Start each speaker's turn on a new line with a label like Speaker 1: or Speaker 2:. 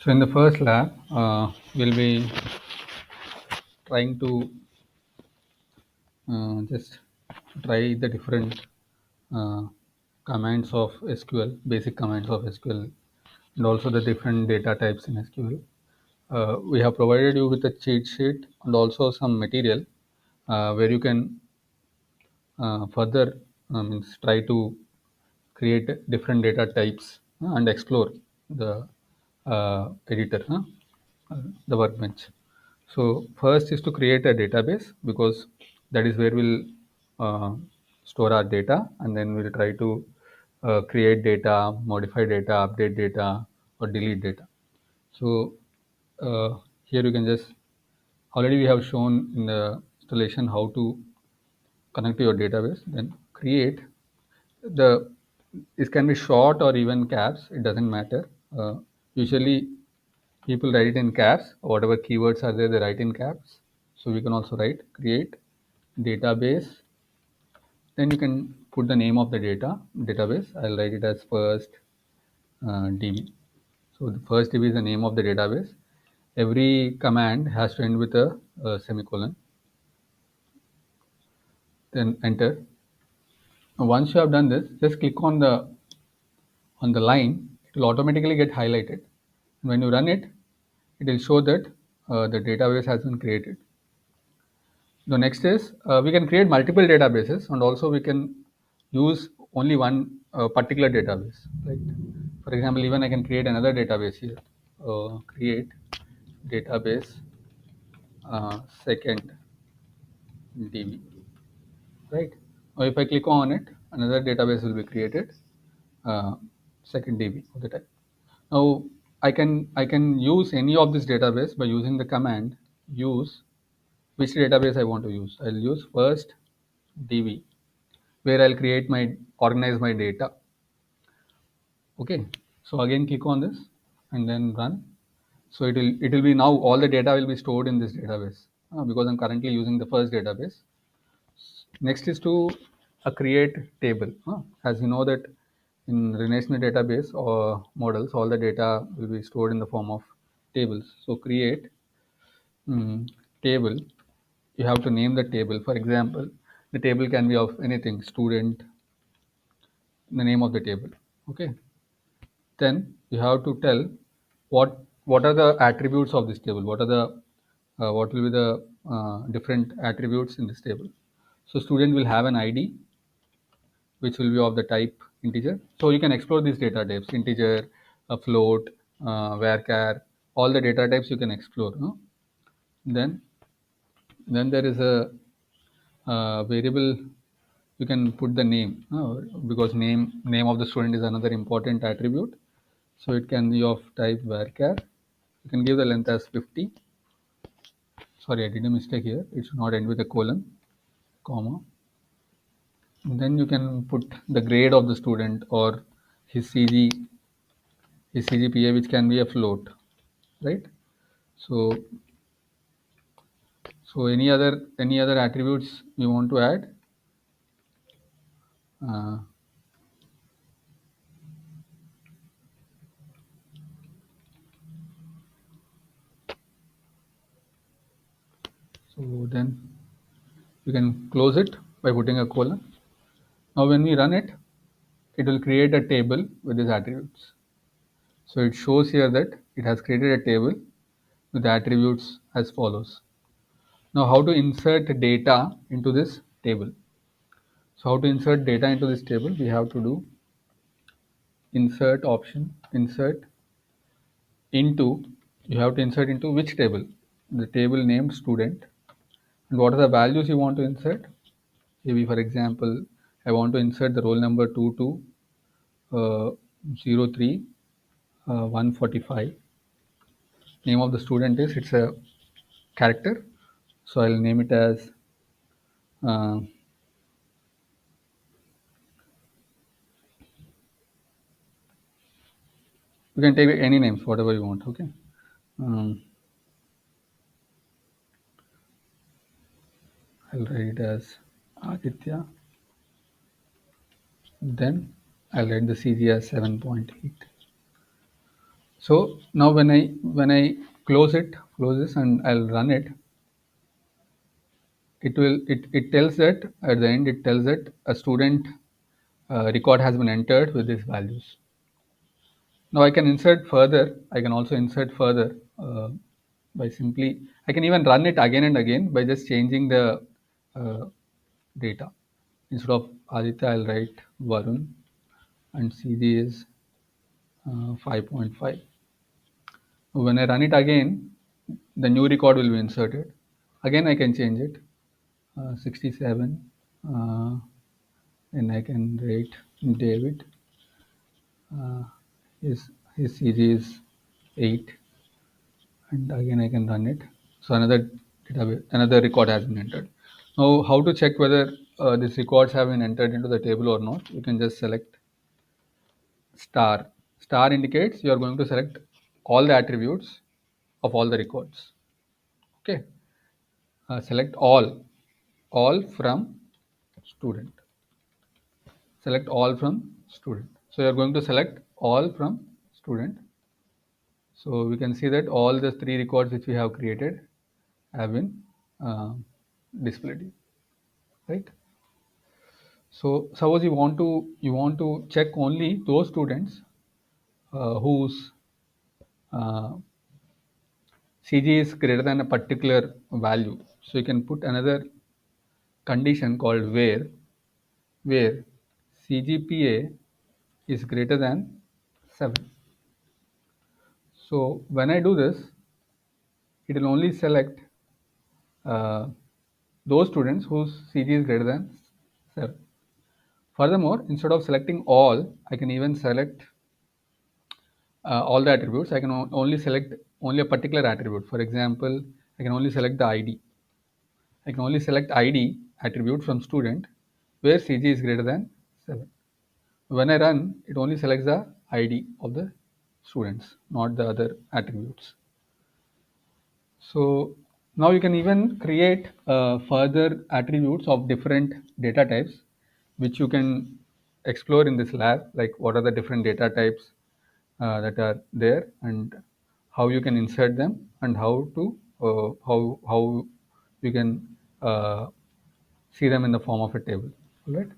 Speaker 1: So in the first lab, we'll be trying to just try the different uh, commands of SQL, basic commands of SQL, and also the different data types in SQL. We have provided you with a cheat sheet and also some material where you can further means try to create different data types and explore the editor, the workbench. So first is to create a database because that is where we'll store our data, and then we'll try to create data, modify data, update data, or delete data. So here you can just already we have shown in the installation how to connect to your database. Then create the it can be short or even caps. It doesn't matter. Usually people write it in caps. Whatever keywords are there, they write in caps. So we can also write create database. Then you can put the name of the database. I'll write it as first DB. So the first DB is the name of the database. Every command has to end with a semicolon. Then enter. Now, once you have done this, just click on the line. It will automatically get highlighted. When you run it, it will show that the database has been created. The next is we can create multiple databases, and also we can use only one particular database. Right? For example, even I can create another database here. Create database second DB. Right? Now, if I click on it, another database will be created. Second DB of the type. Now I can use any of this database by using the command use which database I want to use. I'll use first DB where I'll create my organize my data. Okay, so again click on this and then run. So it will be now all the data will be stored in this database because I'm currently using the first database. Next is to create table. As you know that in relational database or models, all the data will be stored in the form of tables. So create table. You have to name the table. For example, the table can be of anything, student, the name of the table. Okay. Then you have to tell what are the attributes of this table. What will be the different attributes in this table. So student will have an ID which will be of the type integer. So you can explore these data types: integer, a float, varchar, all the data types you can explore. No? Then there is a variable you can put the name because name of the student is another important attribute. So it can be of type varchar. You can give the length as 50. Sorry, I did a mistake here. It should not end with a colon, comma. And then you can put the grade of the student or his CGPA, which can be a float, right? So any other attributes you want to add? Uh, so then you can close it by putting a colon. Now when we run it, it will create a table with these attributes. So it shows here that it has created a table with the attributes as follows. Now how to insert data into this table? So how to insert data into this table? We have to do insert option, insert into. You have to insert into which table? The table named student. And what are the values you want to insert? Maybe for example, I want to insert the roll number 2203 145. Name of the student is it's a character, so I'll name it as uh, you can take any names, whatever you want. Okay. um, I'll write it as Aditya. Then I'll write the CG as 7.8. So now when I close this and I'll run it, it tells that at the end it tells that a student record has been entered with these values. Now I can insert further. I can also insert further by simply, I can even run it again and again by just changing the uh, data. Instead of Aditya, I'll write Varun and CG is 5.5. When I run it again, the new record will be inserted. Again, I can change it 67, and I can write David. Uh, his CG is 8, and again I can run it. So another record has been entered. Now, how to check whether these records have been entered into the table or not? You can just select star. Star indicates you are going to select all the attributes of all the records. Okay. Select all from student. Select all from student. So you are going to select all from student. So we can see that all the 3 records which we have created have been uh, displayed, right? So suppose you want to check only those students whose uh, CG is greater than a particular value. So you can put another condition called where CGPA is greater than 7. So when I do this, it will only select uh, those students whose CG is greater than 7. Furthermore, instead of selecting all, I can even select all the attributes. I can only select only a particular attribute. For example, I can only select the ID. I can only select ID attribute from student where CG is greater than 7. When I run, it only selects the ID of the students, not the other attributes. So now you can even create further attributes of different data types, which you can explore in this lab, like what are the different data types that are there and how you can insert them and how you can see them in the form of a table. All right.